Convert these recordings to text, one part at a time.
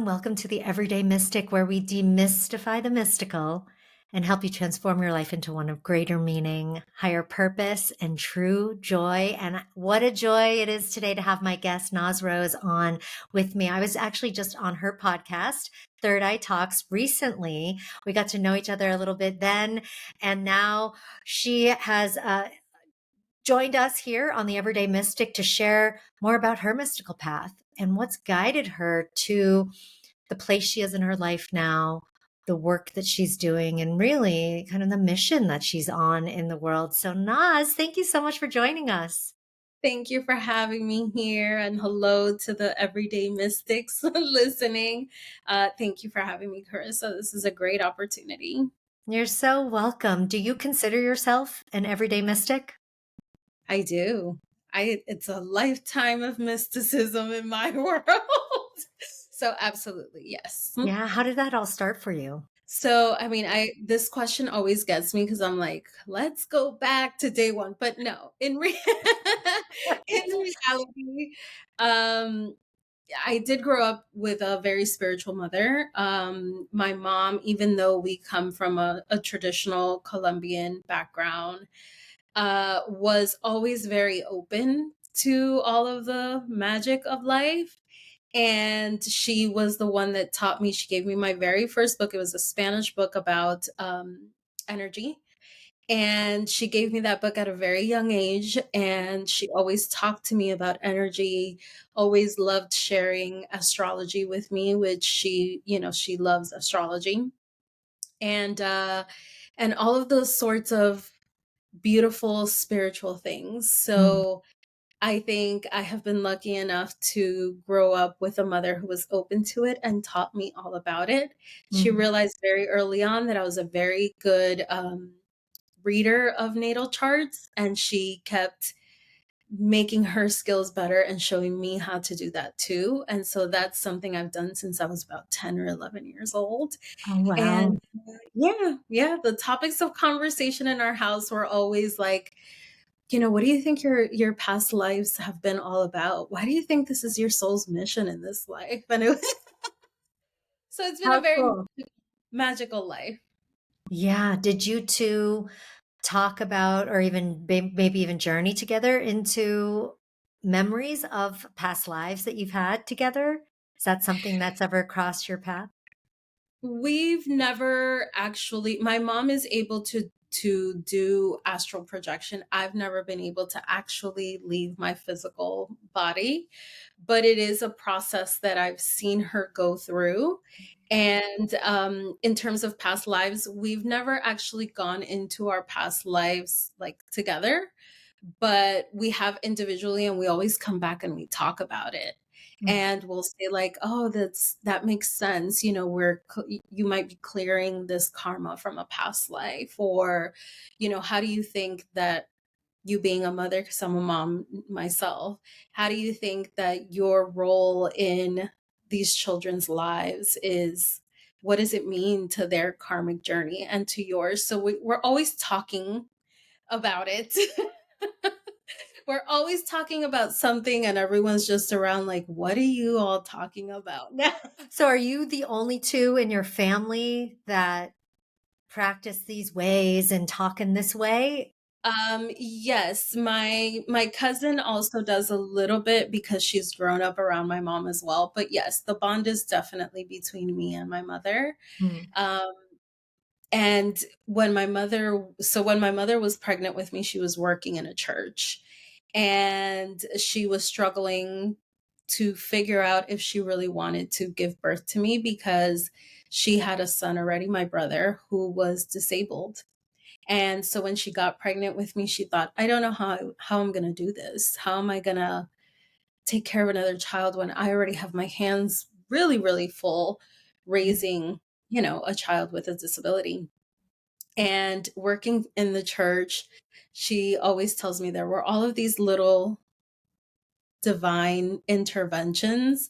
Welcome to the Everyday Mystic, where we demystify the mystical and help you transform your life into one of greater meaning, higher purpose, and true joy. And what a joy it is today to have my guest, Naz Rose, on with me. I was actually just on her podcast, Third Eye Talks, recently. We got to know each other a little bit then, and now she has joined us here on the Everyday Mystic to share more about her mystical path and what's guided her to the place she is in her life now, the work that she's doing, and really kind of the mission that she's on in the world. So, Naz, thank you so much for joining us. Thank you for having me here, and hello to the everyday mystics listening. Thank you for having me, Carissa. This is a great opportunity. You're so welcome. Do you consider yourself an everyday mystic? I do. It's a lifetime of mysticism in my world. So absolutely, yes. Yeah. How did that all start for you? So, I mean, I this question always gets me because I'm like, let's go back to day one. But no, in reality, um, I did grow up with a very spiritual mother. My mom, even though we come from a traditional Colombian background, was always very open to all of the magic of life. And she was the one that taught me. She gave me my very first book. It was a Spanish book about energy. And she gave me that book at a very young age. And she always talked to me about energy, always loved sharing astrology with me, which she loves astrology. And all of those sorts of beautiful spiritual things. Mm, So I think I have been lucky enough to grow up with a mother who was open to it and taught me all about it. She mm. realized very early on that I was a very good reader of natal charts, and she kept making her skills better and showing me how to do that too. And so that's something I've done since I was about 10 or 11 years old. Oh, wow. And yeah, the topics of conversation in our house were always like, what do you think your past lives have been all about? Why do you think this is your soul's mission in this life? And so it's been a How very cool. magical life. Yeah. Did you two talk about, or even maybe even journey together into memories of past lives that you've had together? Is that something that's ever crossed your path? We've never actually, my mom is able to do astral projection. I've never been able to actually leave my physical body, but it is a process that I've seen her go through. And in terms of past lives, we've never actually gone into our past lives like together, but we have individually, and we always come back and we talk about it. Mm. And we'll say like, oh, that makes sense, you might be clearing this karma from a past life. Or how do you think that, you being a mother, because I'm a mom myself, how do you think that your role in these children's lives is, what does it mean to their karmic journey and to yours? So we're always talking about it. We're always talking about something, and everyone's just around like, what are you all talking about now? So, are you the only two in your family that practice these ways and talk in this way? Yes, my cousin also does a little bit because she's grown up around my mom as well. But yes, the bond is definitely between me and my mother. Mm. Um, and when my mother was pregnant with me, she was working in a church, and she was struggling to figure out if she really wanted to give birth to me because she had a son already, my brother, who was disabled. And so when she got pregnant with me, she thought, I don't know how I'm going to do this. How am I going to take care of another child when I already have my hands really, really full raising, a child with a disability? And working in the church, she always tells me there were all of these little divine interventions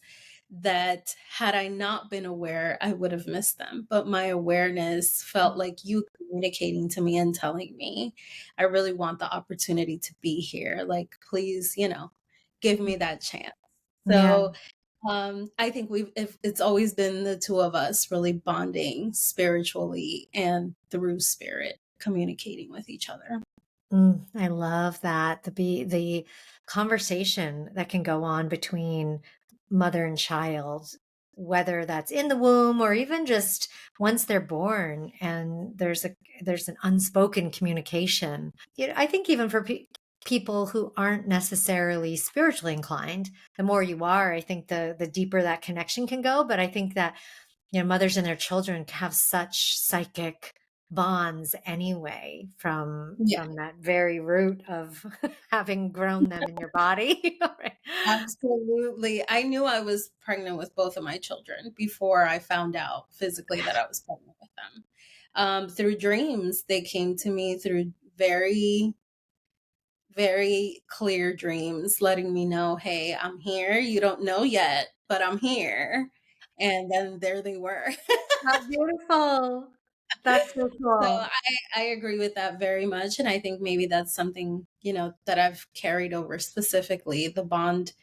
that, had I not been aware, I would have missed them. But my awareness felt like you communicating to me and telling me, I really want the opportunity to be here. Like, please, give me that chance. Yeah. So I think it's always been the two of us really bonding spiritually and through spirit, communicating with each other. I love that. The conversation that can go on between mother and child, whether that's in the womb or even just once they're born, and there's an unspoken communication. I think even for people who aren't necessarily spiritually inclined, the more you are, I think the deeper that connection can go. But I think that mothers and their children have such psychic bonds anyway Yeah, from that very root of having grown them in your body. Right. absolutely. I knew I was pregnant with both of my children before I found out physically that I was pregnant with them. Through dreams, they came to me through very, very clear dreams, letting me know, hey, I'm here. You don't know yet, but I'm here. And then there they were. How beautiful. That's so So cool. I agree with that very much. And I think maybe that's something, that I've carried over, specifically the bond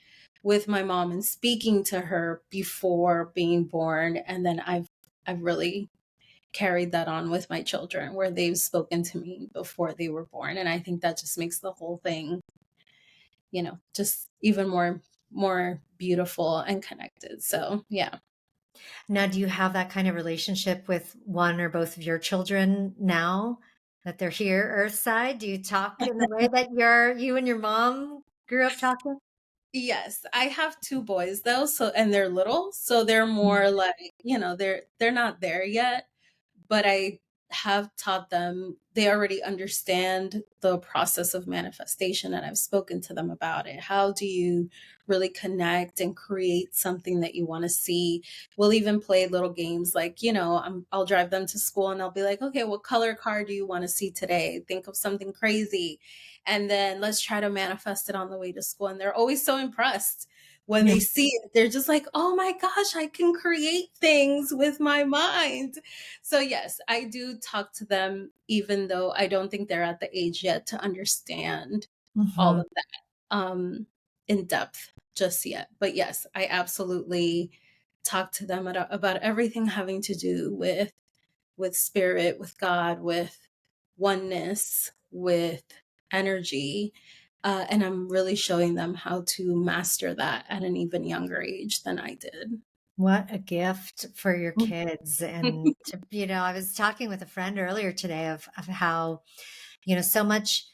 with my mom and speaking to her before being born. And then I've really carried that on with my children, where they've spoken to me before they were born. And I think that just makes the whole thing, just even more beautiful and connected. So yeah. Now, do you have that kind of relationship with one or both of your children now that they're here earthside? Do you talk in the way that you and your mom grew up talking? Yes, I have 2 boys though, and they're little, so they're more like, they're not there yet, but I have taught them, they already understand the process of manifestation, and I've spoken to them about it. How do you really connect and create something that you want to see? We'll even play little games like, I'll drive them to school and I'll be like, okay, what color car do you want to see today? Think of something crazy. And then let's try to manifest it on the way to school. And they're always so impressed when Yeah. they see it. They're just like, oh my gosh, I can create things with my mind. So, yes, I do talk to them, even though I don't think they're at the age yet to understand all Mhm. of that in depth just yet. But yes, I absolutely talk to them about everything having to do with spirit, with God, with oneness, with energy. And I'm really showing them how to master that at an even younger age than I did. What a gift for your kids. And I was talking with a friend earlier today of how, so much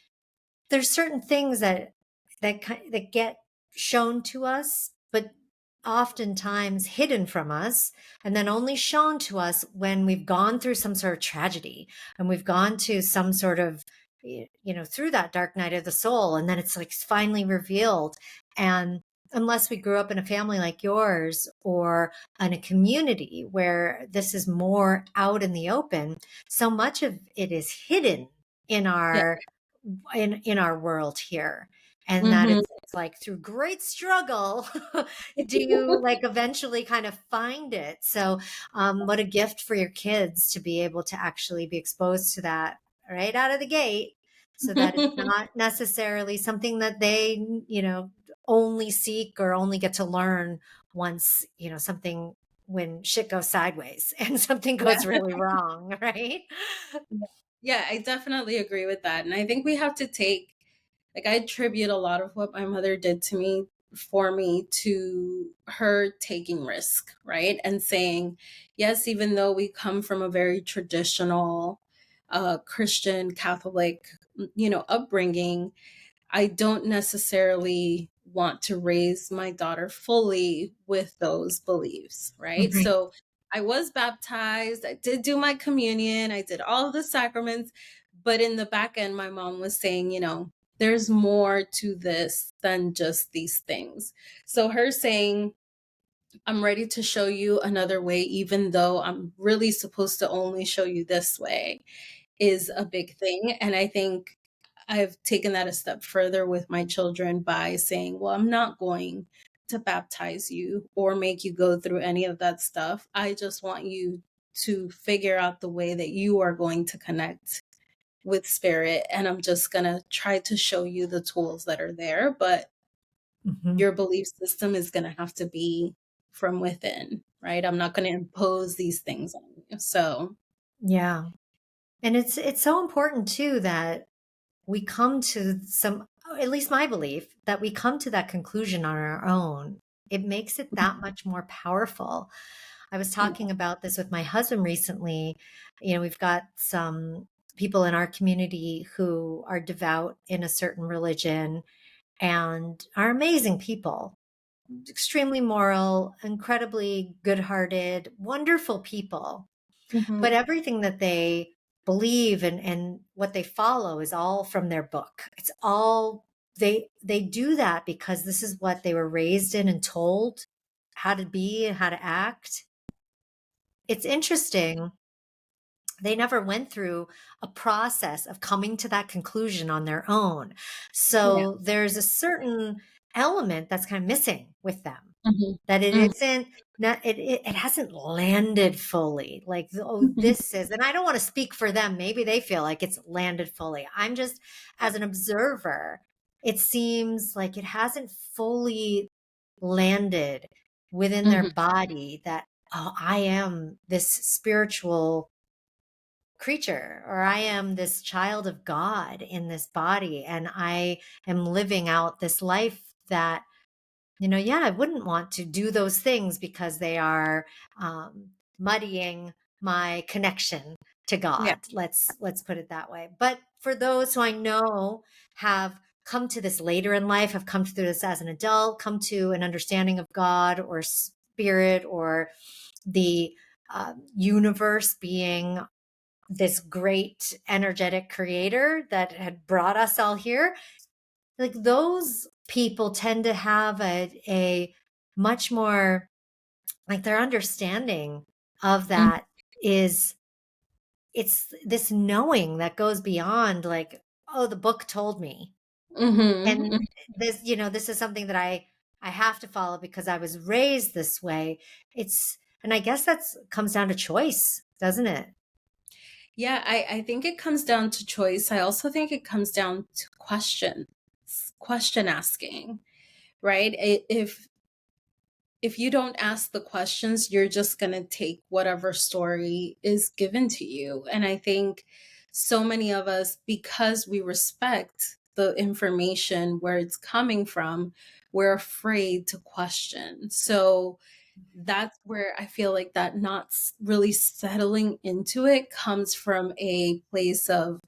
there's certain things that get shown to us, but oftentimes hidden from us, and then only shown to us when we've gone through some sort of tragedy and we've gone to some sort of through that dark night of the soul, and then it's like finally revealed. And unless we grew up in a family like yours or in a community where this is more out in the open, so much of it is hidden in Yeah. our in our world here, and that Hmm. it's like through great struggle do you like eventually kind of find it. So what a gift for your kids to be able to actually be exposed to that right out of the gate, so that it's not necessarily something that they only seek or only get to learn once something when shit goes sideways and something Yeah. goes really wrong, right? Yeah, I definitely agree with that. And I think we have to I attribute a lot of what my mother did to me for me to her taking risk, right? And saying, yes, even though we come from a very traditional Christian Catholic, upbringing, I don't necessarily want to raise my daughter fully with those beliefs, right? Right. So I was baptized, I did do my communion, I did all of the sacraments, but in the back end, my mom was saying, there's more to this than just these things. So her saying, I'm ready to show you another way, even though I'm really supposed to only show you this way, is a big thing. And I think I've taken that a step further with my children by saying, well, I'm not going to baptize you or make you go through any of that stuff. I just want you to figure out the way that you are going to connect with spirit. And I'm just going to try to show you the tools that are there. But Mhm. your belief system is going to have to be from within, right? I'm not going to impose these things on you. So, Yeah. And it's so important too that we come to some, at least my belief, that we come to that conclusion on our own. It makes it that much more powerful. I was yeah. talking about this with my husband recently. You know, we've got some people in our community who are devout in a certain religion and are amazing people, extremely moral, incredibly good hearted, wonderful people. But Hmm. everything that they believe and what they follow is all from their book. It's all they do that because this is what they were raised in and told how to be and how to act. It's interesting. They never went through a process of coming to that conclusion on their own. Yeah. So there's a certain element that's kind of missing with them, Hmm. that it Hmm. isn't not it hasn't landed fully. Like, oh, this is, and I don't want to speak for them. Maybe they feel like it's landed fully. I'm just, as an observer, it seems like it hasn't fully landed within their Hmm. body that, oh, I am this spiritual creature, or I am this child of God in this body, and I am living out this life that, yeah, I wouldn't want to do those things because they are muddying my connection to Yeah. God. Let's put it that way. But for those who I know have come to this later in life, have come through this as an adult, come to an understanding of God or spirit or the universe being this great energetic creator that had brought us all here, like those people tend to have a much more, like, their understanding of that is, it's this knowing that goes beyond, like, oh, the book told me, Hmm. and this, this is something that I have to follow because I was raised this way. It's, and I guess that's comes down to choice, doesn't it? Yeah, I think it comes down to choice. I also think it comes down to question asking, right? If you don't ask the questions, you're just going to take whatever story is given to you. And I think so many of us, because we respect the information where it's coming from, we're afraid to question. So that's where I feel like that not really settling into it comes from a place of,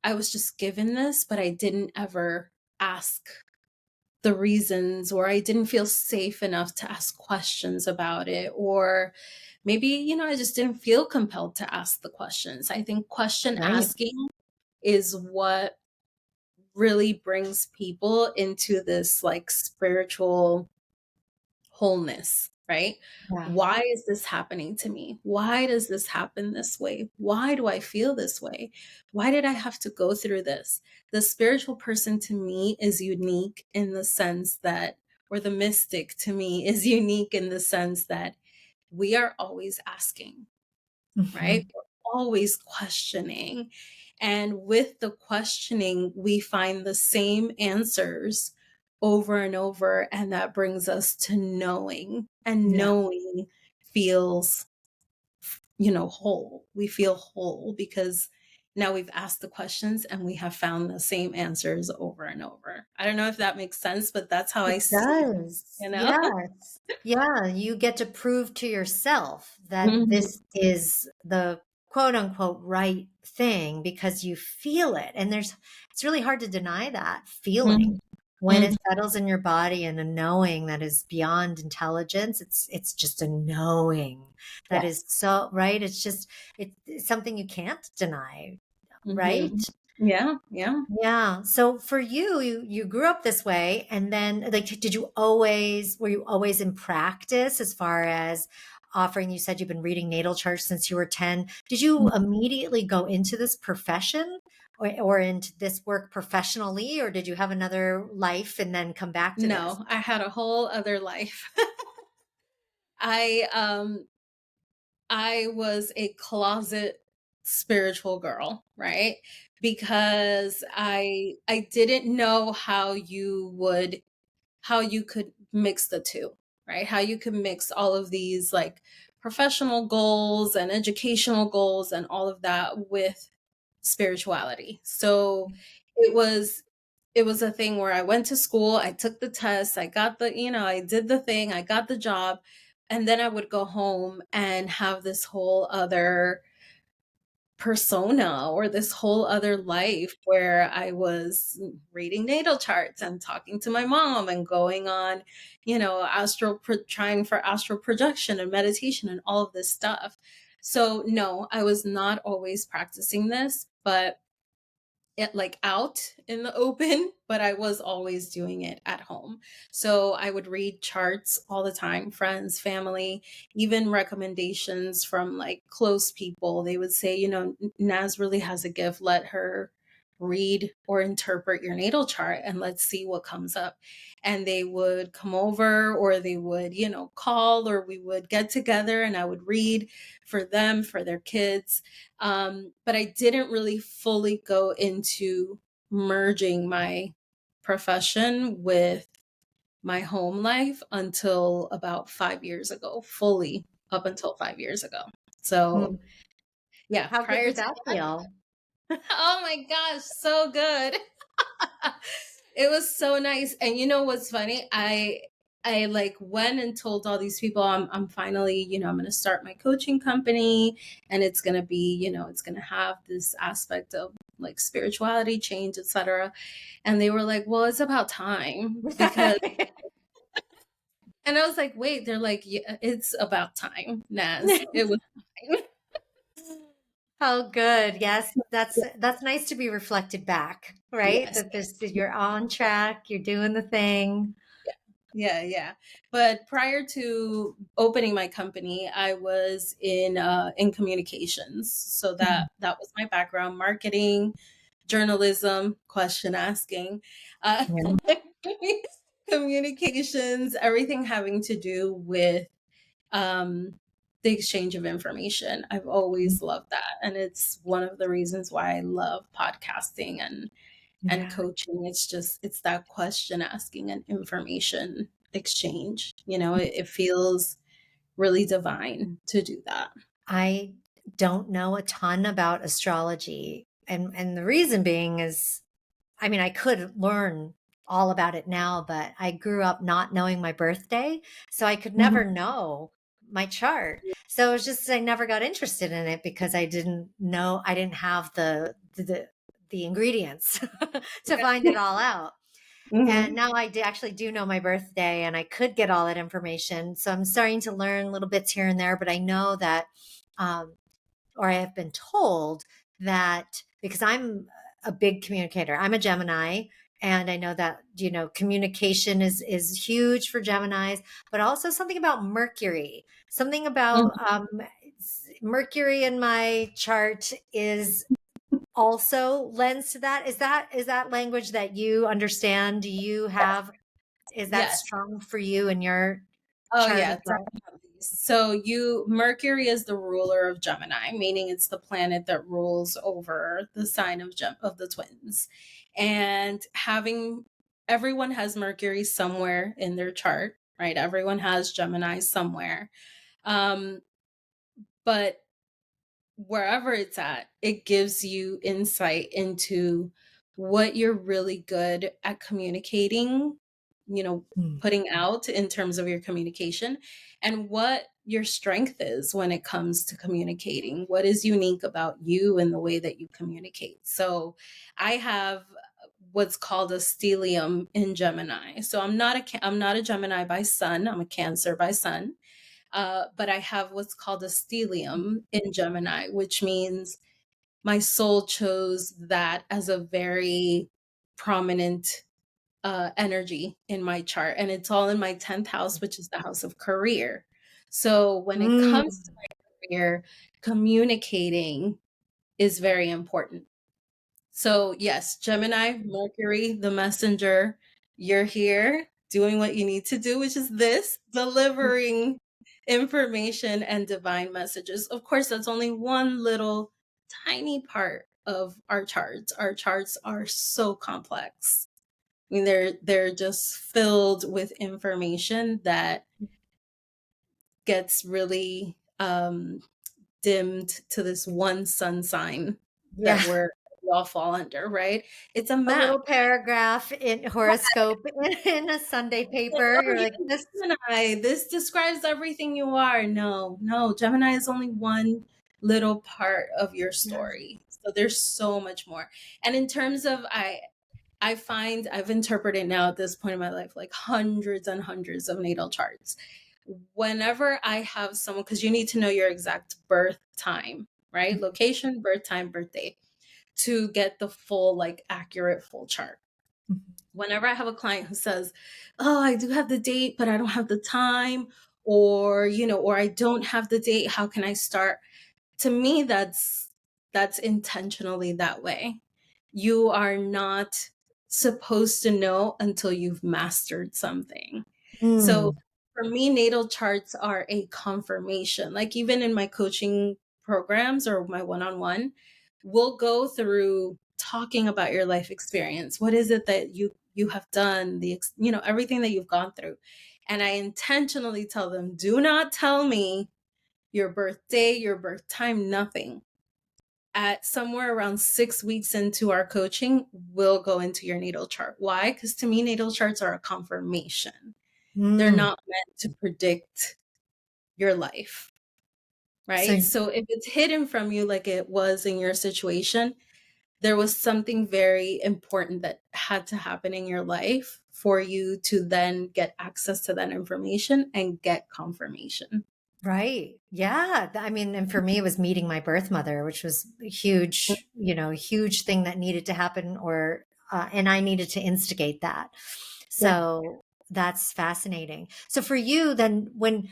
I was just given this, but I didn't ever ask the reasons, or I didn't feel safe enough to ask questions about it, or maybe, I just didn't feel compelled to ask the questions. I think question Right. asking is what really brings people into this like spiritual wholeness, right? Yeah. Why is this happening to me? Why does this happen this way? Why do I feel this way? Why did I have to go through this? The spiritual person to me is unique in the sense that, or the mystic to me is unique in the sense that we are always asking, right? Mhm. We're always questioning. And with the questioning, we find the same answers over and over. And that brings us to knowing. And Yeah. knowing feels, whole. We feel whole because now we've asked the questions and we have found the same answers over and over. I don't know if that makes sense, but that's how I It see it, does. you know? Yes. Yeah, you get to prove to yourself that Mhm. this is the quote unquote right thing because you feel it. And it's really hard to deny that feeling Mhm. when it Mhm. settles in your body, and a knowing that is beyond intelligence. It's just a knowing that is Yes. so right. It's just, it's something you can't deny, right? Mhm. Yeah, yeah. Yeah. So for you, you grew up this way, and then, like, were you always in practice as far as offering? You said you've been reading natal charts since you were 10. Did you immediately go into this profession, or into this work professionally, or did you have another life and then come back to this? No, I had a whole other life. I I was a closet spiritual girl, right? Because I didn't know how you could mix the two. right? How you can mix all of these like professional goals and educational goals and all of that with spirituality. So it was it was a thing where I went to school, I took the test, I got the, I did the thing, I got the job, and then I would go home and have this whole other persona or this whole other life where I was reading natal charts and talking to my mom and going on, trying for astral projection and meditation and all of this stuff. So no, I was not always practicing this, but it like out in the open, but I was always doing it at home. So I would read charts all the time, friends, family, even recommendations from like close people. They would say, Naz really has a gift. Let her read or interpret your natal chart and let's see what comes up. And they would come over or they would, call or we would get together and I would read for them, for their kids. But I didn't really fully go into merging my profession with my home life until about 5 years ago, fully up until 5 years ago. So, Mm. yeah, How good prior did to that that, feel? oh my gosh, so good. It was so nice. And you know what's funny? I like went and told all these people I'm finally, I'm going to start my coaching company and it's going to be, it's going to have this aspect of like spirituality, change, etc. And they were like, "Well, it's about time." Because and I was like, "Wait." They're like, "Yeah, it's about time, Naz. It was time." How good. Yes, that's nice to be reflected back, right? Yes. That this that you're on track, you're doing the thing. Yeah. But prior to opening my company, I was in communications. So that was my background, marketing, journalism, question asking, Yeah. communications, everything having to do with um the exchange of information. I've always loved that. And it's one of the reasons why I love podcasting and Yeah. coaching. It's that question asking and information exchange. It feels really divine to do that. I don't know a ton about astrology. And the reason being is, I mean, I could learn all about it now, but I grew up not knowing my birthday, so I could Mhm. never know my chart. So it was just I never got interested in it because I didn't know, I didn't have the ingredients to find it all out. And Mhm. now actually do know my birthday and I could get all that information. So I'm starting to learn little bits here and there, but I know that um, or I have been told that because I'm a big communicator, I'm a Gemini, and I know that communication is huge for Geminis, but also something about Mercury, something about Mhm. Mercury in my chart is also lends to that. Is that language that you understand? Do you Yes. have is that Yes. strong for you in your Oh chart yeah, as well? definitely. So Mercury is the ruler of Gemini, meaning it's the planet that rules over the sign of the twins. And having everyone has Mercury somewhere in their chart, right? Everyone has Gemini somewhere. Um, but wherever it's at, it gives you insight into what you're really good at communicating, Mm, putting out in terms of your communication, and what your strength is when it comes to communicating. What is unique about you and the way that you communicate. So I have what's called a stellium in Gemini. So I'm not a Gemini by sun, I'm a Cancer by sun. But I have what's called a stellium in Gemini, which means my soul chose that as a very prominent energy in my chart. And it's all in my 10th house, which is the house of career. So when it comes to mm, my career, communicating is very important. So, yes, Gemini, Mercury, the messenger, you're here doing what you need to do, which is this delivering information and divine messages. Of course, that's only one little tiny part of our charts. Our charts are so complex. I mean, they're just filled with information that gets really dimmed to this one sun sign Yeah. that we all fall under, right? It's a A map. little paragraph in horoscope in a Sunday Like, paper. oh, You're like, you're this. Gemini. This describes everything you are. No, no, Gemini is only one little part of your Yeah. story. So there's so much more. And in terms of I find I've interpreted now at this point in my life like hundreds and hundreds of natal charts. Whenever I have someone, because you need to know your exact birth time, right? Location, birth time, birthday, to get the full, like accurate full chart. Whenever I have a client who says, "Oh, I do have the date, but I don't have the time," or, or I don't have the date, how can I start? To me, that's intentionally that way. You are not supposed to know until you've mastered something. So Mm, for me, natal charts are a confirmation. Like even in my coaching programs or my one-on-one, we'll go through talking about your life experience. What is it that you have done, everything that you've gone through. And I intentionally tell them, do not tell me your birthday, your birth time, nothing. At somewhere around 6 weeks into our coaching, we'll go into your natal chart. Why? Because to me, natal charts are a confirmation. They're mm. not meant to predict your life, So, right? So if it's hidden from you, like it was in your situation, there was something very important that had to happen in your life for you to then get access to that information and get confirmation. right. Yeah. I mean, and for me, it was meeting my birth mother, which was a huge, huge thing that needed to happen, and I needed to instigate that. Yeah. So that's fascinating. So for you, then when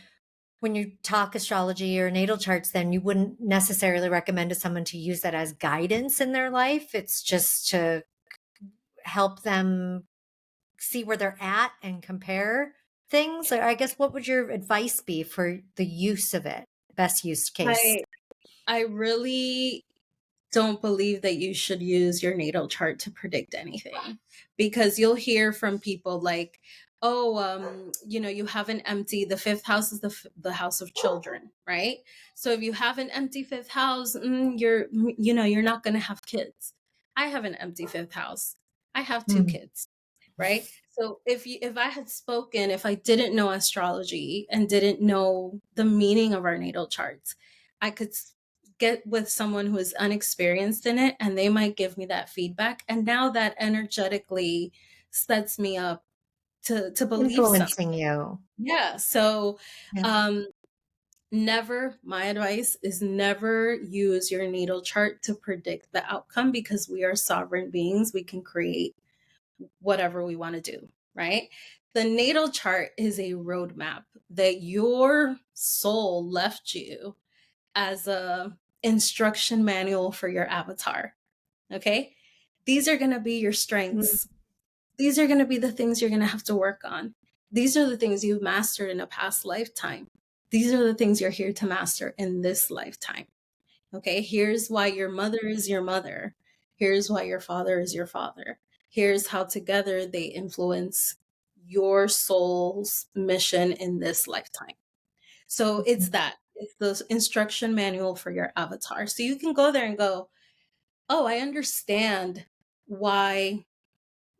you talk astrology or natal charts, then you wouldn't necessarily recommend to someone to use that as guidance in their life. It's just to help them see where they're at and compare things. Or I guess what would your advice be for the use of it? Best use case. I I really don't believe that you should use your natal chart to predict anything, because you'll hear from people like, oh, you have an empty, the fifth house is the house of children, right? So if you have an empty fifth house, you're not going to have kids. I have an empty fifth house. I have two Mm, kids, right? So if I had spoken, if I didn't know astrology and didn't know the meaning of our natal charts, I could get with someone who is unexperienced in it, and they might give me that feedback, and now that energetically sets me up to believe something. influencing you. Yeah. So Yeah. um never, my advice is never use your natal chart to predict the outcome, because we are sovereign beings. We can create whatever we want to do, right? The natal chart is a roadmap that your soul left you as a instruction manual for your avatar. Okay? These are going to be your Mm, strengths. These are going to be the things you're going to have to work on. These are the things you've mastered in a past lifetime. These are the things you're here to master in this lifetime. Okay? Here's why your mother is your mother. Here's why your father is your father. Here's how together they influence your soul's mission in this lifetime. So it's mhm, that. It's the instruction manual for your avatar. So you can go there and go, oh, I understand why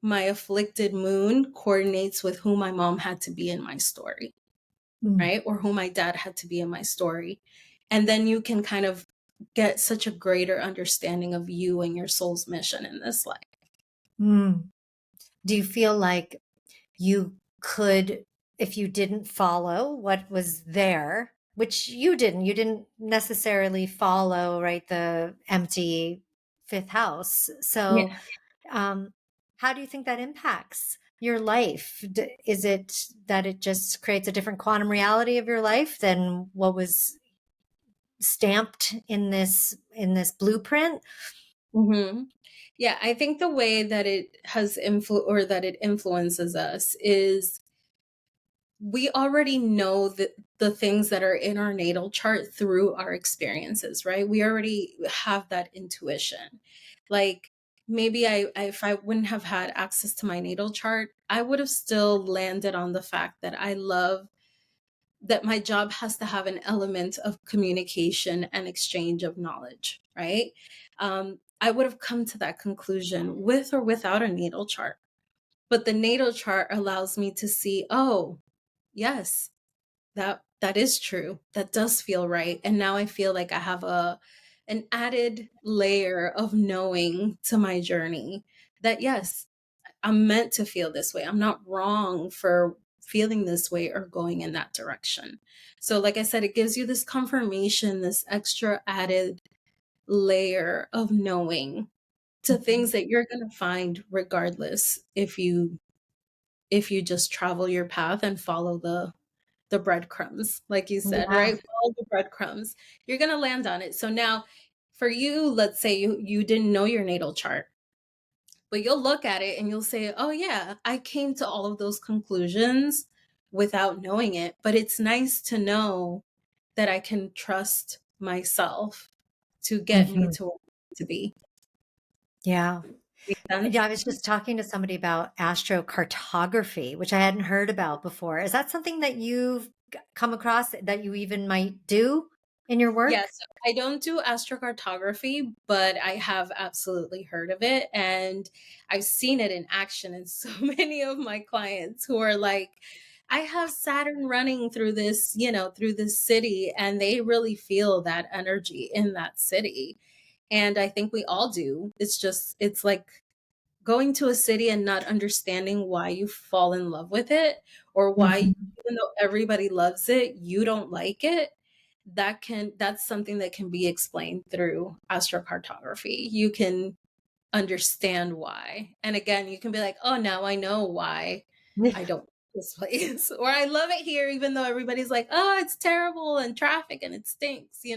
my afflicted moon coordinates with who my mom had to be in my story, mm, right? Or who my dad had to be in my story. And then you can kind of get such a greater understanding of you and your soul's mission in this life. mm. Do you feel like you could, if you didn't follow what was there, which you didn't necessarily follow, right? The empty fifth house. So, Yeah. um, how do you think that impacts your life? Is it that it just creates a different quantum reality of your life than what was stamped in this blueprint? hmm Yeah, I think the way that it has or that it influences us is we already know that the things that are in our natal chart through our experiences, right? We already have that intuition. Like maybe if I wouldn't have had access to my natal chart, I would have still landed on the fact that I love that my job has to have an element of communication and exchange of knowledge, right? I would have come to that conclusion with or without a natal chart. But the natal chart allows me to see, oh, yes, that is true. That does feel right. And now I feel like I have a an added layer of knowing to my journey that yes, I'm meant to feel this way. I'm not wrong for feeling this way or going in that direction. So like I said, it gives you this confirmation, this extra added layer of knowing to things that you're going to find regardless if you just travel your path and follow the breadcrumbs, like you said, Yeah. right? Follow the breadcrumbs. You're gonna land on it. So now for you, let's say you didn't know your natal chart, but you'll look at it and you'll say, oh yeah, I came to all of those conclusions without knowing it. But it's nice to know that I can trust myself to get me Mhm. to where I need to be. Yeah. Make sense? Yeah, I was just talking to somebody about astrocartography, which I hadn't heard about before. Is that something that you've come across that you even might do in your Yes, work? I don't do astrocartography, but I have absolutely heard of it. And I've seen it in action in so many of my clients who are like, I have Saturn running through this, through this city, and they really feel that energy in that city. And I think we all do. It's like going to a city and not understanding why you fall in love with it or why, Mhm. even though everybody loves it, you don't like it. That's something that can be explained through astrocartography. You can understand why. And again, you can be like, oh, now I know why I don't like this place. Or I love it here, even though everybody's like, oh, it's terrible and traffic and it stinks. So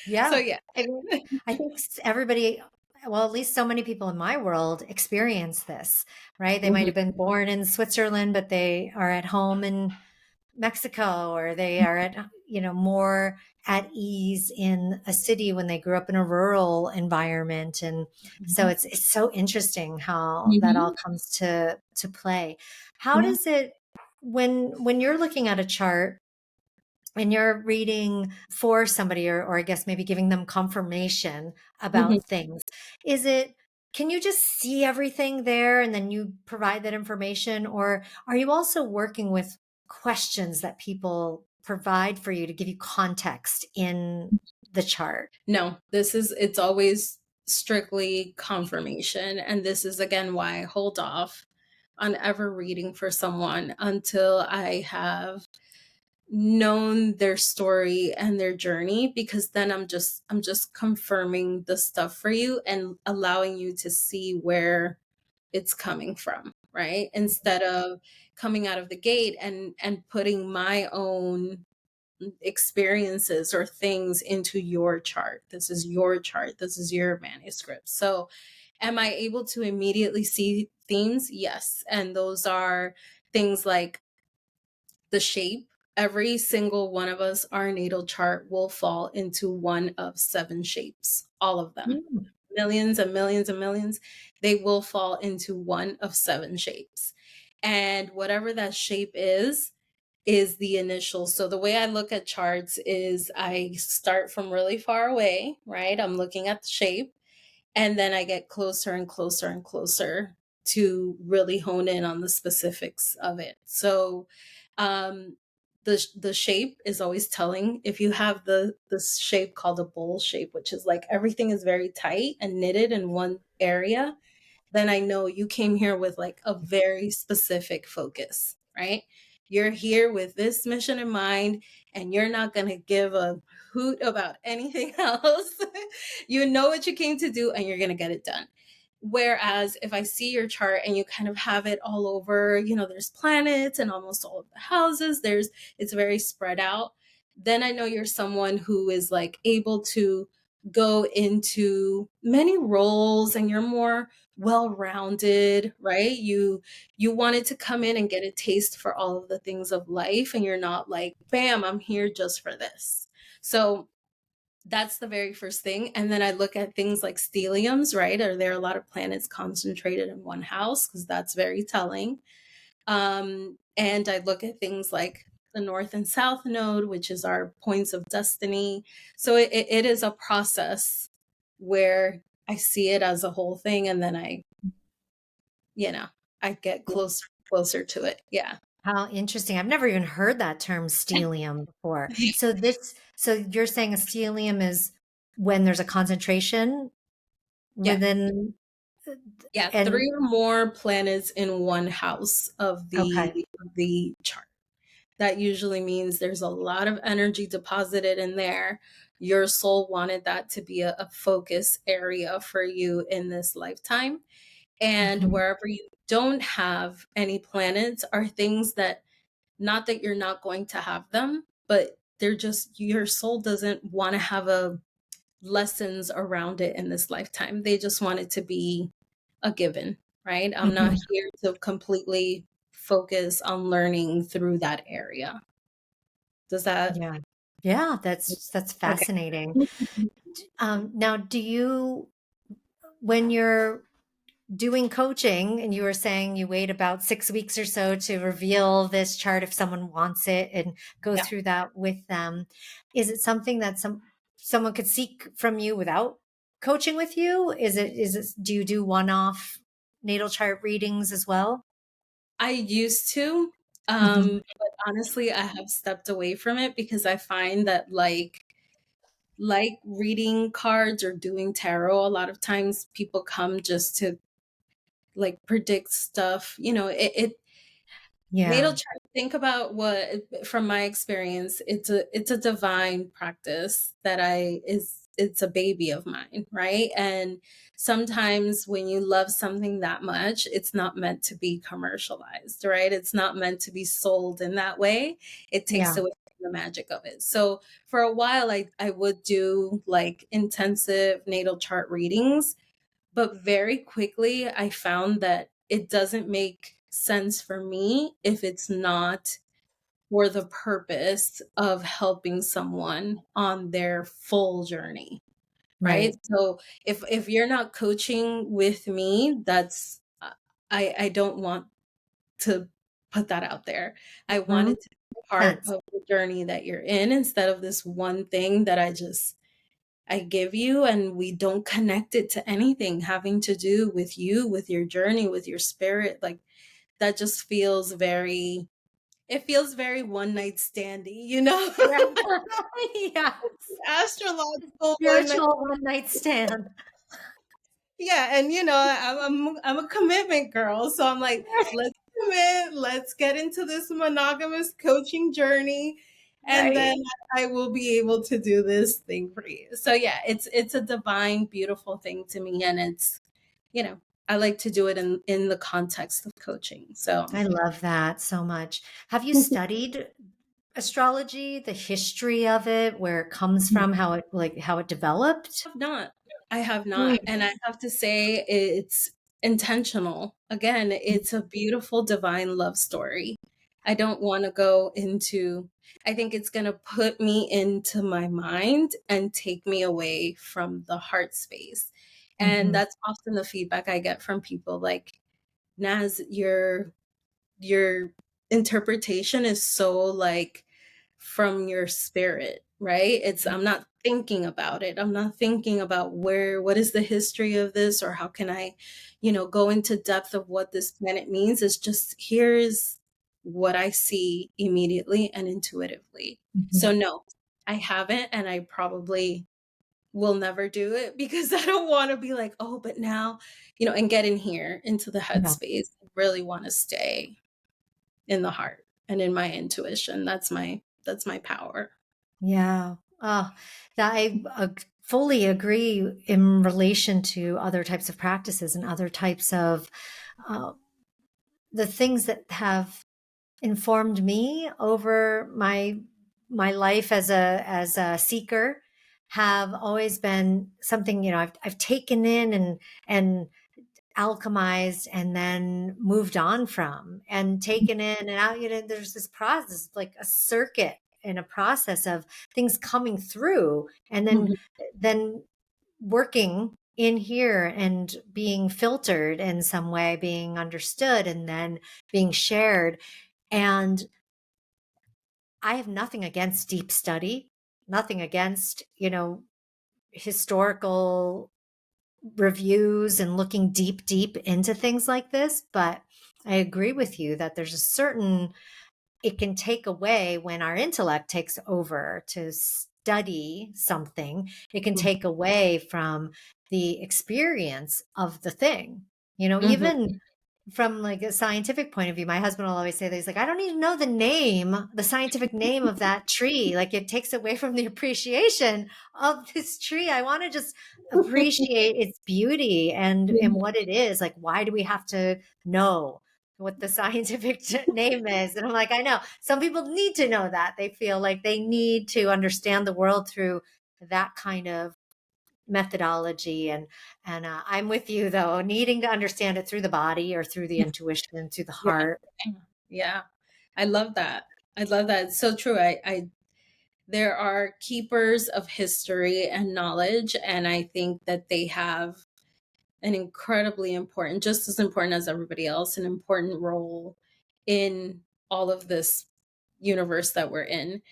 Yeah. yeah. I mean, I think everybody, well, at least so many people in my world experience this, right? They might Mhm. have been born in Switzerland, but they are at home in Mexico, or they are at, more at ease in a city when they grew up in a rural environment. And so Mhm. it's so interesting how that all Mhm. comes to play. How Yeah. does it, when you're looking at a chart and you're reading for somebody, or I guess maybe giving them confirmation Mhm. about things, is it, can you just see everything there and then you provide that information? Or are you also working with questions that people provide for you to give you context in the chart? No, it's always strictly confirmation. And this is again why I hold off on ever reading for someone until I have known their story and their journey, because then I'm just confirming the stuff for you and allowing you to see where it's coming from, right? Instead of coming out of the gate and putting my own experiences or things into your chart. This is your chart. This is your manuscript. So, am I able to immediately see themes? Yes. And those are things like the shape. Every single one of us, our natal chart will fall into one of 7 shapes, all of them. Mm. Millions and millions and millions, they will fall into one of 7 shapes. And whatever that shape is the initial. So the way I look at charts is I start from really far away, right? I'm looking at the shape, and then I get closer and closer and closer to really hone in on the specifics of it. So um the shape is always telling. If you have the shape called a bowl shape, which is like everything is very tight and knitted in one area, then I know you came here with like a very specific focus, right? You're here with this mission in mind, and you're not going to give a hoot about anything else. You know what you came to do, and you're going to get it done. Whereas if I see your chart and you kind of have it all over, there's planets and almost all of the houses, it's very spread out, then I know you're someone who is like able to go into many roles and you're more well-rounded, right? You wanted to come in and get a taste for all of the things of life, and you're not like, bam, I'm here just for this. So that's the very first thing. And then I look at things like stelliums, right? Are there a lot of planets concentrated in one house? Because that's very telling. And I look at things like the North and South Node, which is our points of destiny. So it is a process where I see it as a whole thing, and then you know, I get closer to it. Yeah. How interesting. I've never even heard that term stellium before. So you're saying a stellium is when there's a concentration Yeah. within, Yeah. and Three or more planets in one house okay. of the chart. That usually means there's a lot of energy deposited in there. Your soul wanted that to be a focus area for you in this lifetime. And Mhm. wherever you don't have any planets are things that, not that you're not going to have them, but they're just, your soul doesn't want to have a lessons around it in this lifetime. They just want it to be a given, right? I'm not Mhm. here to completely focus on learning through that area. Does that? Yeah. Yeah, that's Okay. fascinating. Now, when you're doing coaching and you were saying you wait about 6 weeks or so to reveal this chart if someone wants it and go Yeah. through that with them, is it something that someone could seek from you without coaching with you? Is it do you do one-off natal chart readings as well? I used to, Mhm. but honestly, I have stepped away from it because I find that like reading cards or doing tarot, a lot of times people come just to like predict stuff. It Yeah. natal chart, think about what, from my experience, it's a divine practice that I is it's a baby of mine, right? And sometimes when you love something that much, it's not meant to be commercialized, right? It's not meant to be sold in that way. It takes Yeah. away from the magic of it. So for a while I would do like intensive natal chart readings, but very quickly, I found that it doesn't make sense for me if it's not for the purpose of helping someone on their full journey, right? Right. So if you're not coaching with me, that's I don't want to put that out there. I want Mhm. it to be part Sense. of the journey that you're in instead of this one thing that I give you, and we don't connect it to anything having to do with you, with your journey, with your spirit. Like that just feels very, it feels very one night standy, Yeah. Yeah. astrological one night. Spiritual one night stand. Yeah, and I'm a commitment girl, so I'm like, let's commit, let's get into this monogamous coaching journey, and then Right. I will be able to do this thing for you. So yeah, it's a divine, beautiful thing to me, and it's you know I like to do it in the context of coaching. So I love that so much. Have you studied astrology, the history of it, where it comes from, how it developed? have not. I have not. Mm. And I have to say it's intentional. Again, it's a beautiful divine love story. I don't want to go into, I think it's going to put me into my mind and take me away from the heart space. And Mhm. that's often the feedback I get from people like, Naz, your interpretation is so like from your spirit, right? It's, I'm not thinking about it. I'm not thinking about what is the history of this, or how can I, go into depth of what this planet means. It's just, here's what I see immediately and intuitively. Mhm. So no, I haven't, and I probably will never do it because I don't want to be like, oh, but now, and get in here into the Yeah. headspace. I really want to stay in the heart and in my intuition. That's my power. Yeah. That I fully agree in relation to other types of practices and other types of uh, the things that have informed me over my life as a seeker have always been something, I've taken in and alchemized and then moved on from and taken in and out. There's this process, like a circuit and a process of things coming through and Mhm. then working in here and being filtered in some way, being understood and then being shared. And I have nothing against deep study, nothing against, historical reviews and looking deep into things like this. But I agree with you that there's a certain, it can take away when our intellect takes over to study something. It can take away from the experience of the thing. Mhm. Even from like a scientific point of view, my husband will always say that he's like, I don't even know the scientific name of that tree. Like it takes away from the appreciation of this tree. I want to just appreciate its beauty and Mhm. what it is. Like, why do we have to know what the scientific name is? And I'm like, I know some people need to know that. They feel like they need to understand the world through that kind of methodology. And I'm with you though, needing to understand it through the body or through the intuition, through the Yeah. heart. Yeah. I love that. I love that. It's so true. I there are keepers of history and knowledge, and I think that they have an incredibly important, just as important as everybody else, an important role in all of this universe that we're in.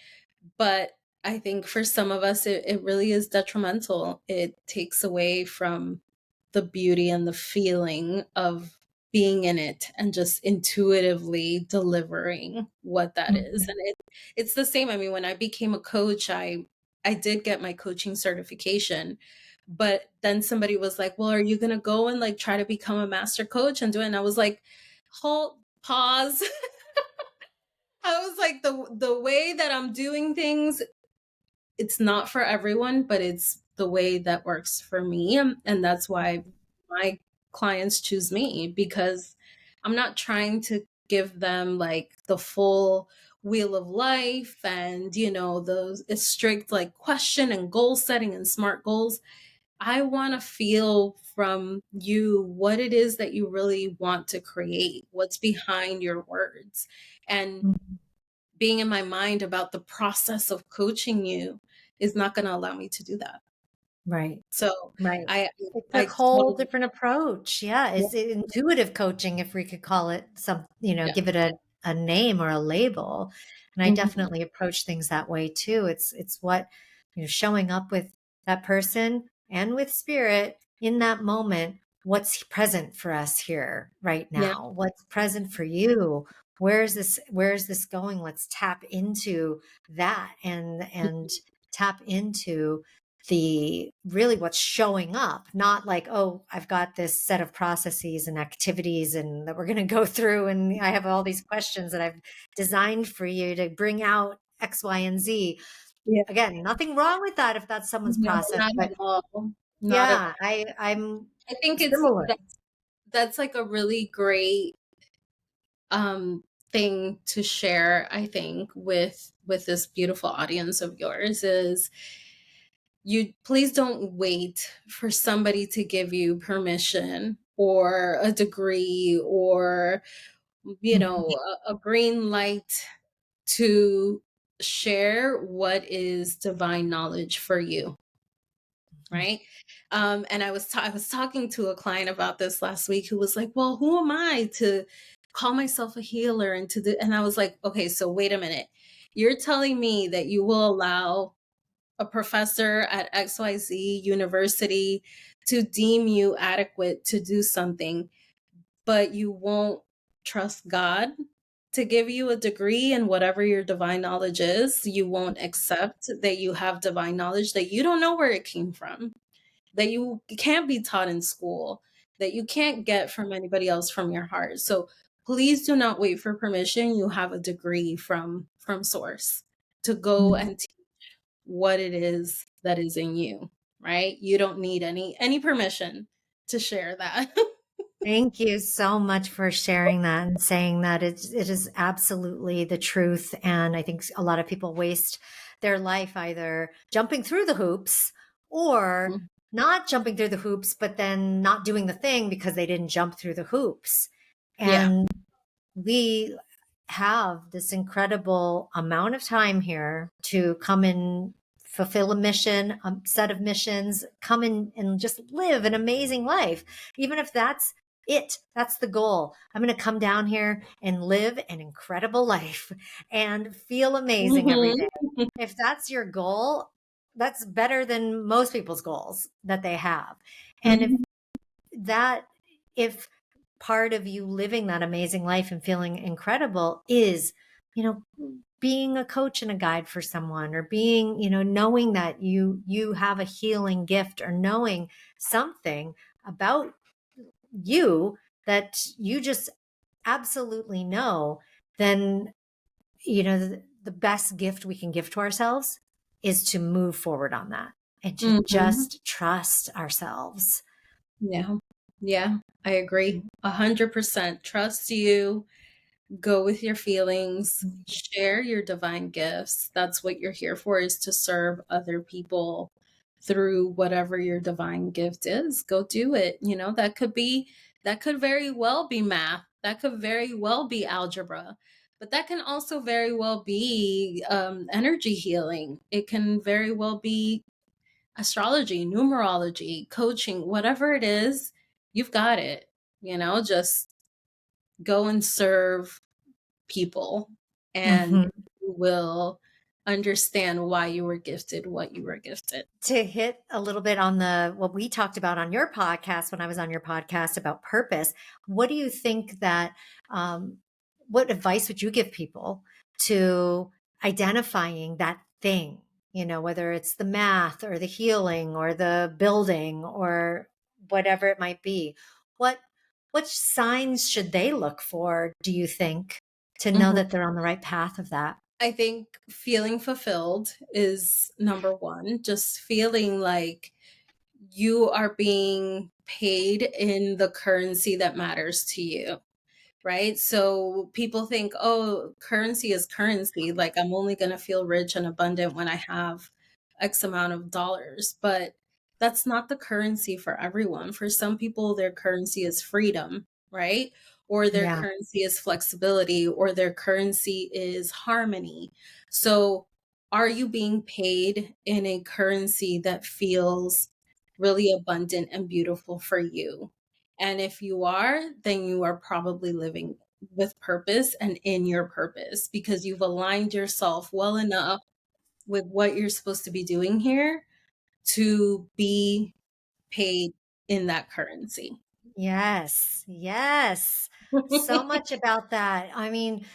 But I think for some of us, it really is detrimental. It takes away from the beauty and the feeling of being in it and just intuitively delivering what that is. Mhm. And it's the same. I mean, when I became a coach, I did get my coaching certification, but then somebody was like, "Well, are you going to go and like try to become a master coach and do it?" And I was like, "Hold, pause." I was like, the way that I'm doing things, it's not for everyone, but it's the way that works for me. And that's why my clients choose me, because I'm not trying to give them like the full wheel of life and, those strict like question and goal setting and smart goals. I want to feel from you what it is that you really want to create, what's behind your words. And Mhm. being in my mind about the process of coaching you is not going to allow me to do that. Right. So Right. I It's a I whole totally, different approach. Yeah. yeah, It's intuitive coaching, if we could call it yeah. give it a name or a label. And I Mhm. definitely approach things that way too. It's what, showing up with that person and with spirit in that moment. What's present for us here right Yeah. now? What's present for you? Where's this going? Let's tap into that and tap into the really what's showing up, not like, oh, I've got this set of processes and activities and that we're going to go through and I have all these questions that I've designed for you to bring out X, Y, and Z. Yeah. Again, nothing wrong with that if that's someone's No, process, not but at all. Not at yeah, all. I'm I think similar. that's like a really great um thing to share, I think, with this beautiful audience of yours is you please don't wait for somebody to give you permission or a degree or Mhm. a green light to share what is divine knowledge for you, right? And I was talking to a client about this last week who was like, "Well, who am I to call myself a healer and to do?" And I was like, "Okay, so wait a minute. You're telling me that you will allow a professor at XYZ university to deem you adequate to do something, but you won't trust God to give you a degree in whatever your divine knowledge is. You won't accept that you have divine knowledge that you don't know where it came from, that you can't be taught in school, that you can't get from anybody else from your heart. So please do not wait for permission. You have a degree from source to go Mhm. and teach what it is that is in you, right? You don't need any permission to share that." Thank you so much for sharing that and saying that it is absolutely the truth. And I think a lot of people waste their life either jumping through the hoops or not jumping through the hoops, but then not doing the thing because they didn't jump through the hoops. Yeah. And we have this incredible amount of time here to come and fulfill a mission, a set of missions, come in and just live an amazing life. Even if that's That's the goal. I'm going to come down here and live an incredible life and feel amazing every day. Mhm. If that's your goal, that's better than most people's goals that they have. And Mhm. that, if part of you living that amazing life and feeling incredible is, you know, being a coach and a guide for someone, or being, knowing that you have a healing gift, or knowing something about you that you just absolutely know, then, the best gift we can give to ourselves is to move forward on that and to Mhm. just trust ourselves. Yeah. Yeah, I agree. 100%. Trust you. Go with your feelings, share your divine gifts. That's what you're here for, is to serve other people through whatever your divine gift is. Go do it. That could very well be math. That could very well be algebra. But that can also very well be energy healing. It can very well be astrology, numerology, coaching, whatever it is, you've got it. Just go and serve people, and Mhm. you will understand why you were gifted what you were gifted. To hit a little bit on what we talked about on your podcast, when I was on your podcast about purpose, what do you think that, um, what advice would you give people to identifying that thing, whether it's the math or the healing or the building or whatever it might be? What, what signs should they look for, do you think, to know Mhm. that they're on the right path of that? I think feeling fulfilled is number one. Just feeling like you are being paid in the currency that matters to you. Right? So people think, oh, currency is currency. Like, I'm only going to feel rich and abundant when I have X amount of dollars. But that's not the currency for everyone. For some people, their currency is freedom, right? Or their Yeah. currency is flexibility, or their currency is harmony. So, are you being paid in a currency that feels really abundant and beautiful for you? And if you are, then you are probably living with purpose and in your purpose, because you've aligned yourself well enough with what you're supposed to be doing here to be paid in that currency. Yes, yes. So much about that. I mean,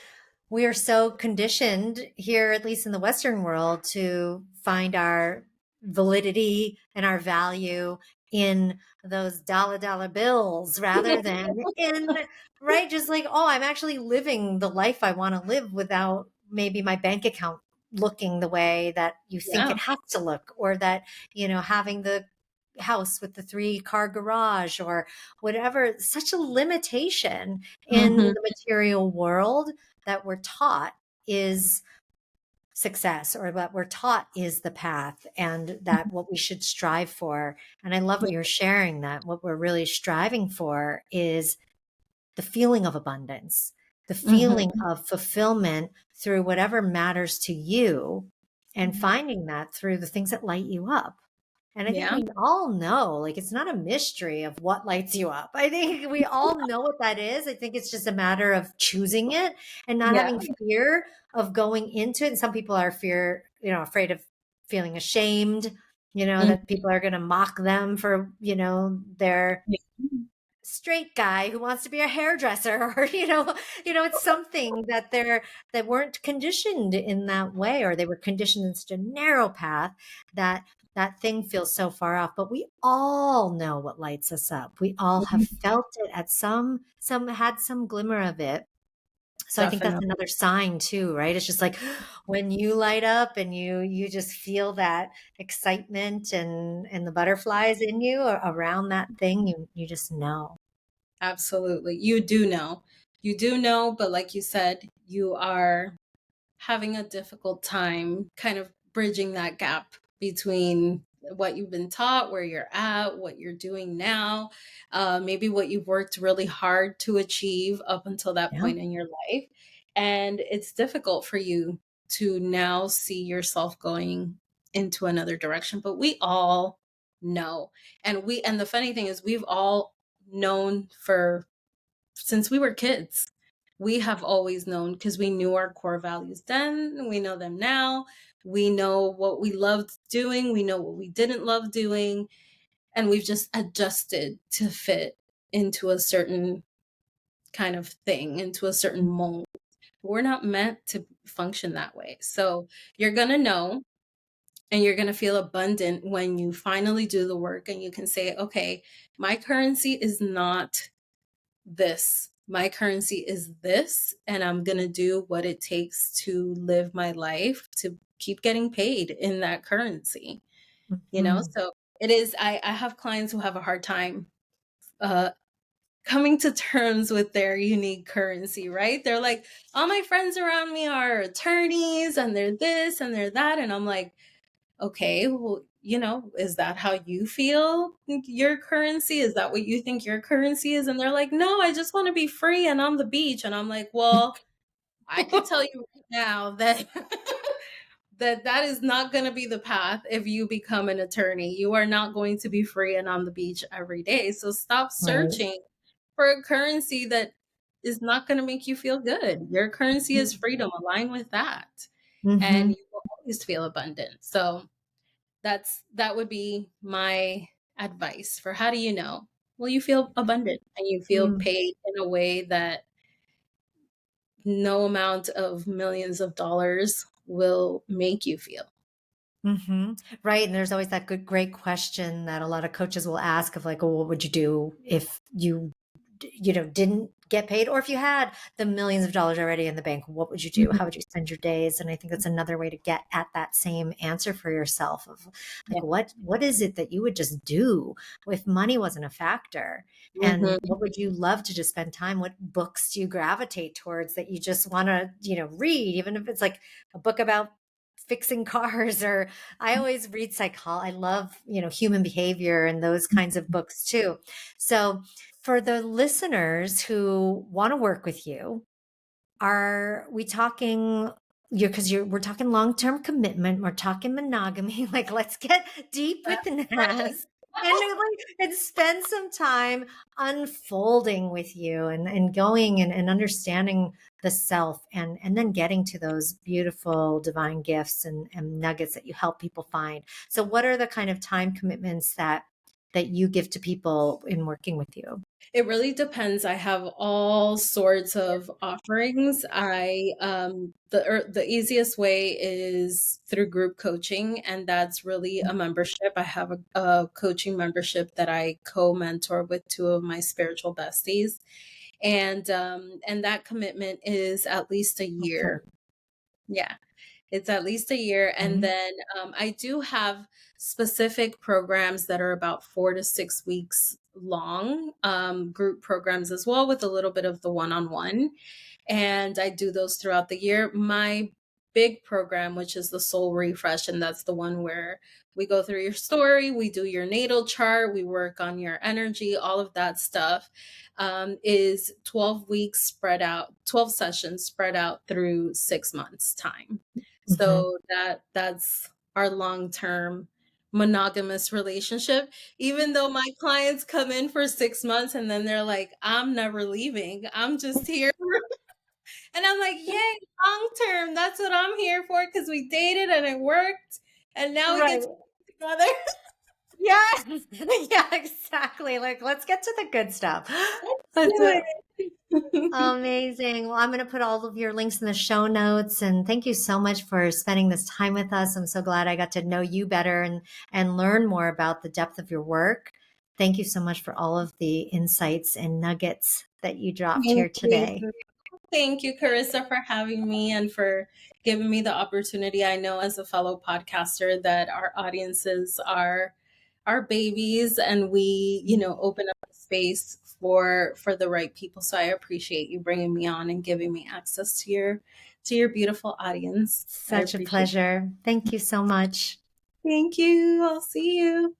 we are so conditioned here, at least in the Western world, to find our validity and our value in those dollar bills rather than in, right? Just like, oh, I'm actually living the life I want to live without maybe my bank account looking the way that you think it Yeah. has to look, or that, having the house with the 3-car garage or whatever. Such a limitation in Mhm. the material world that we're taught is success, or that we're taught is the path, and that what we should strive for. And I love what you're sharing, that what we're really striving for is the feeling of abundance, the feeling Mhm. of fulfillment through whatever matters to you, and Mhm. finding that through the things that light you up. And I think Yeah. we all know, like, it's not a mystery of what lights you up. I think we all know what that is. I think it's just a matter of choosing it and not Yeah. having fear of going into it. And some people are afraid of feeling ashamed, Mhm. that people are going to mock them for, their Yeah. straight guy who wants to be a hairdresser, or it's something that that weren't conditioned in that way, or they were conditioned in such a narrow path that that thing feels so far off. But we all know what lights us up. We all have Mhm. felt it at some had some glimmer of it. So I think that's Definitely. another sign too, right? It's just like when you light up and you just feel that excitement and the butterflies in you around that thing, you just know. Absolutely. You do know. You do know, but like you said, you are having a difficult time kind of bridging that gap between what you've been taught, where you're at, what you're doing now, maybe what you've worked really hard to achieve up until that Yeah. point in your life. And it's difficult for you to now see yourself going into another direction. But we all know. And the funny thing is, we've all known for since we were kids. We have always known because we knew our core values then, we know them now. We know what we loved doing, we know what we didn't love doing, and we've just adjusted to fit into a certain kind of thing, into a certain mold. We're not meant to function that way. So you're going to know, and you're going to feel abundant when you finally do the work and you can say, okay, my currency is not this. My currency is this, and I'm going to do what it takes to live my life to keep getting paid in that currency. Mhm. So it is, I have clients who have a hard time uh, coming to terms with their unique currency, right? They're like, all my friends around me are attorneys and they're this and they're that. And I'm like, okay, well, is that how you feel your currency? Is that what you think your currency is? And they're like, no, I just want to be free and on the beach. And I'm like, well, I could tell you right now that that is not going to be the path if you become an attorney. You are not going to be free and on the beach every day. So stop Right. searching for a currency that is not going to make you feel good. Your currency is freedom. Align with that. And Mhm. you will always feel abundant. So that would be my advice for how do you know? Well, you feel abundant and you feel Mm. paid in a way that no amount of millions of dollars will make you feel. Mhm. Right, and there's always that great question that a lot of coaches will ask of like, "Oh, what would you do if you didn't get paid, or if you had the millions of dollars already in the bank, what would you do? Mhm. How would you spend your days?" And I think that's another way to get at that same answer for yourself of Yeah. like, what is it that you would just do if money wasn't a factor? And Mhm. what would you love to just spend time? What books do you gravitate towards that you just want to, read, even if it's like a book about fixing cars, or I always read I love, human behavior and those kinds of books too. So for the listeners who want to work with you, are we talking because we're talking long-term commitment, we're talking monogamy, like let's get deep with That's the right. Naz and spend some time unfolding with you and going and understanding the self and then getting to those beautiful divine gifts and nuggets that you help people find. So what are the kind of time commitments that you give to people in working with you? It really depends. I have all sorts of offerings. The easiest way is through group coaching, and that's really a membership. I have a coaching membership that I co-mentor with two of my spiritual besties, and that commitment is at least a Okay. year. Yeah. It's at least a year. And Okay. then I do have specific programs that are about 4 to 6 weeks long, group programs as well, with a little bit of the one-on-one. And I do those throughout the year. My big program, which is the Soul Refresh, and that's the one where we go through your story, we do your natal chart, we work on your energy, all of that stuff, is 12 weeks spread out, 12 sessions spread out through 6 months time. Mhm. So that's our long-term monogamous relationship. Even though my clients come in for 6 months and then they're like, I'm never leaving. I'm just here. And I'm like, yay, long term. That's what I'm here for because we dated and it worked. And now we get Right. to be together. Yes. Yeah, exactly. Like, let's get to the good stuff. Let's That's do it. amazing. Well, I'm going to put all of your links in the show notes. And thank you so much for spending this time with us. I'm so glad I got to know you better and learn more about the depth of your work. Thank you so much for all of the insights and nuggets that you dropped Thank here today. you. Thank you, Carissa, for having me and for giving me the opportunity. I know as a fellow podcaster that our audiences are our babies and we, open up the space for the right people. So I appreciate you bringing me on and giving me access to your beautiful audience. I Such a appreciate it. pleasure. Thank you so much. Thank you. I'll see you.